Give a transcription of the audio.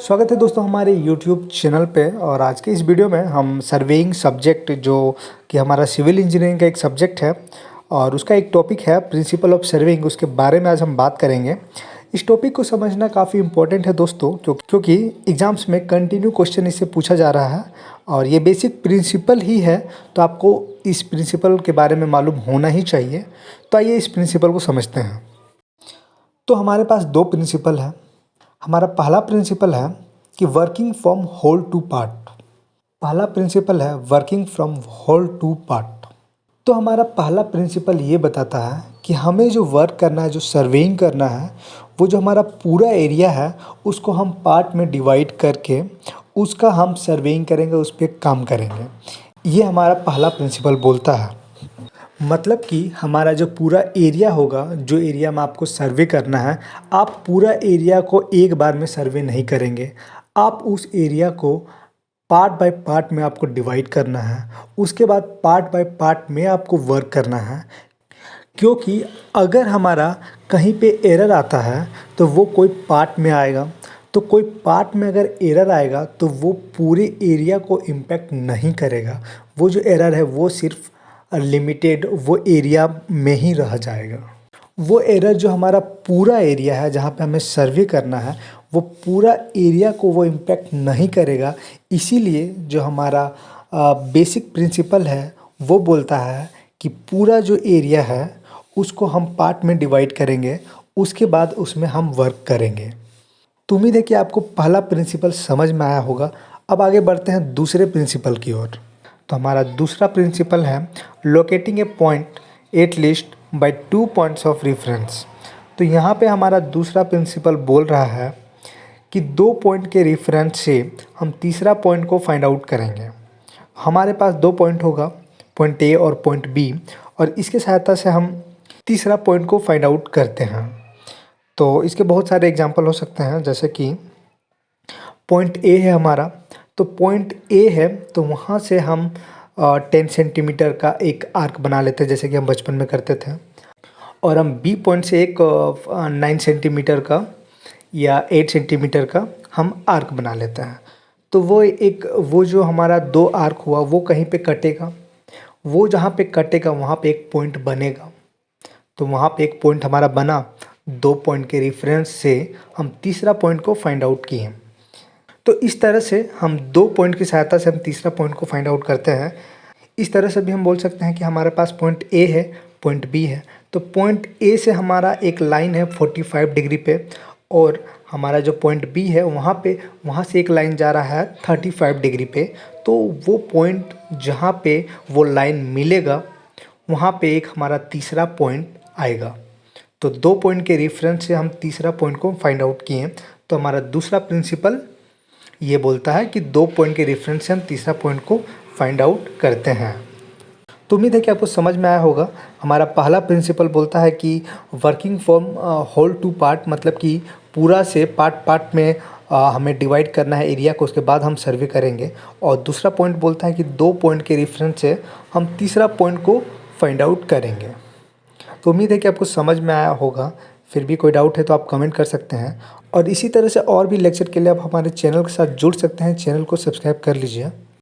स्वागत है दोस्तों हमारे YouTube चैनल पे। और आज के इस वीडियो में हम सर्वेइंग सब्जेक्ट जो कि हमारा सिविल इंजीनियरिंग का एक सब्जेक्ट है और उसका एक टॉपिक है प्रिंसिपल ऑफ सर्वेइंग, उसके बारे में आज हम बात करेंगे। इस टॉपिक को समझना काफ़ी इंपॉर्टेंट है दोस्तों, क्योंकि एग्ज़ाम्स में कंटिन्यू क्वेश्चन इससे पूछा जा रहा है और ये बेसिक प्रिंसिपल ही है, तो आपको इस प्रिंसिपल के बारे में मालूम होना ही चाहिए। तो आइए इस प्रिंसिपल को समझते हैं। तो हमारे पास दो प्रिंसिपल है। हमारा पहला प्रिंसिपल है कि working from whole to part. पहला प्रिंसिपल है working from whole to part. तो हमारा पहला प्रिंसिपल ये बताता है कि हमें जो वर्क करना है, जो सर्वेइंग करना है, वो जो हमारा पूरा एरिया है उसको हम पार्ट में डिवाइड करके उसका हम सर्वेइंग करेंगे, उस पर काम करेंगे। ये हमारा पहला प्रिंसिपल बोलता है। मतलब कि हमारा जो पूरा एरिया होगा, जो एरिया में आपको सर्वे करना है, आप पूरा एरिया को एक बार में सर्वे नहीं करेंगे। आप उस एरिया को पार्ट बाय पार्ट में आपको डिवाइड करना है। उसके बाद पार्ट बाय पार्ट में आपको वर्क करना है, क्योंकि अगर हमारा कहीं पे एरर आता है तो वो कोई पार्ट में आएगा। तो कोई पार्ट में अगर एरर आएगा तो वो पूरे एरिया को इम्पैक्ट नहीं करेगा। वो जो एरर है वो सिर्फ लिमिटेड वो एरिया में ही रह जाएगा। वो एरर जो हमारा पूरा एरिया है जहाँ पे हमें सर्वे करना है, वो पूरा एरिया को वो इम्पैक्ट नहीं करेगा। इसीलिए जो हमारा बेसिक प्रिंसिपल है वो बोलता है कि पूरा जो एरिया है उसको हम पार्ट में डिवाइड करेंगे, उसके बाद उसमें हम वर्क करेंगे। तो उम्मीद है कि आपको पहला प्रिंसिपल समझ में आया होगा। अब आगे बढ़ते हैं दूसरे प्रिंसिपल की ओर। तो हमारा दूसरा प्रिंसिपल है locating a point at least by 2 points of reference. तो यहाँ पे हमारा दूसरा प्रिंसिपल बोल रहा है कि 2 पॉइंट के रेफरेंस से हम तीसरा पॉइंट को फाइंड आउट करेंगे। हमारे पास 2 पॉइंट होगा, पॉइंट ए और पॉइंट बी, और इसके सहायता से हम तीसरा पॉइंट को फाइंड आउट करते हैं। तो इसके बहुत सारे एग्जांपल हो सकते हैं, जैसे कि पॉइंट ए है हमारा, तो पॉइंट ए है तो वहाँ से हम 10 सेंटीमीटर का एक आर्क बना लेते हैं, जैसे कि हम बचपन में करते थे। और हम बी पॉइंट से एक 9 सेंटीमीटर का या 8 सेंटीमीटर का हम आर्क बना लेते हैं। तो वो जो हमारा 2 आर्क हुआ वो कहीं पे कटेगा, वो जहाँ पे कटेगा वहाँ पे एक पॉइंट बनेगा। तो वहाँ पे एक पॉइंट हमारा बना, 2 पॉइंट के रेफरेंस से हम तीसरा पॉइंट को फाइंड आउट किए। तो इस तरह से हम 2 पॉइंट की सहायता से हम तीसरा पॉइंट को फाइंड आउट करते हैं। इस तरह से भी हम बोल सकते हैं कि हमारे पास पॉइंट ए है, पॉइंट बी है। तो पॉइंट ए से हमारा एक लाइन है 45 डिग्री पे, और हमारा जो पॉइंट बी है वहाँ से एक लाइन जा रहा है 35 डिग्री पे। तो वो पॉइंट जहाँ पे वो लाइन मिलेगा वहाँ पे एक हमारा तीसरा पॉइंट आएगा। तो 2 पॉइंट के रेफरेंस से हम तीसरा पॉइंट को फाइंड आउट किए। तो हमारा दूसरा प्रिंसिपल ये बोलता है कि 2 पॉइंट के रेफरेंस से हम तीसरा पॉइंट को फाइंड आउट करते हैं। तो उम्मीद है कि आपको समझ में आया होगा। हमारा पहला प्रिंसिपल बोलता है कि working from whole to part, मतलब कि पूरा से पार्ट में हमें डिवाइड करना है एरिया को, उसके बाद हम सर्वे करेंगे। और दूसरा पॉइंट बोलता है कि 2 पॉइंट के रेफरेंस से हम तीसरा पॉइंट को फाइंड आउट करेंगे। तो उम्मीद है कि आपको समझ में आया होगा। फिर भी कोई डाउट है तो आप कमेंट कर सकते हैं, और इसी तरह से और भी लेक्चर के लिए आप हमारे चैनल के साथ जुड़ सकते हैं। चैनल को सब्सक्राइब कर लीजिए।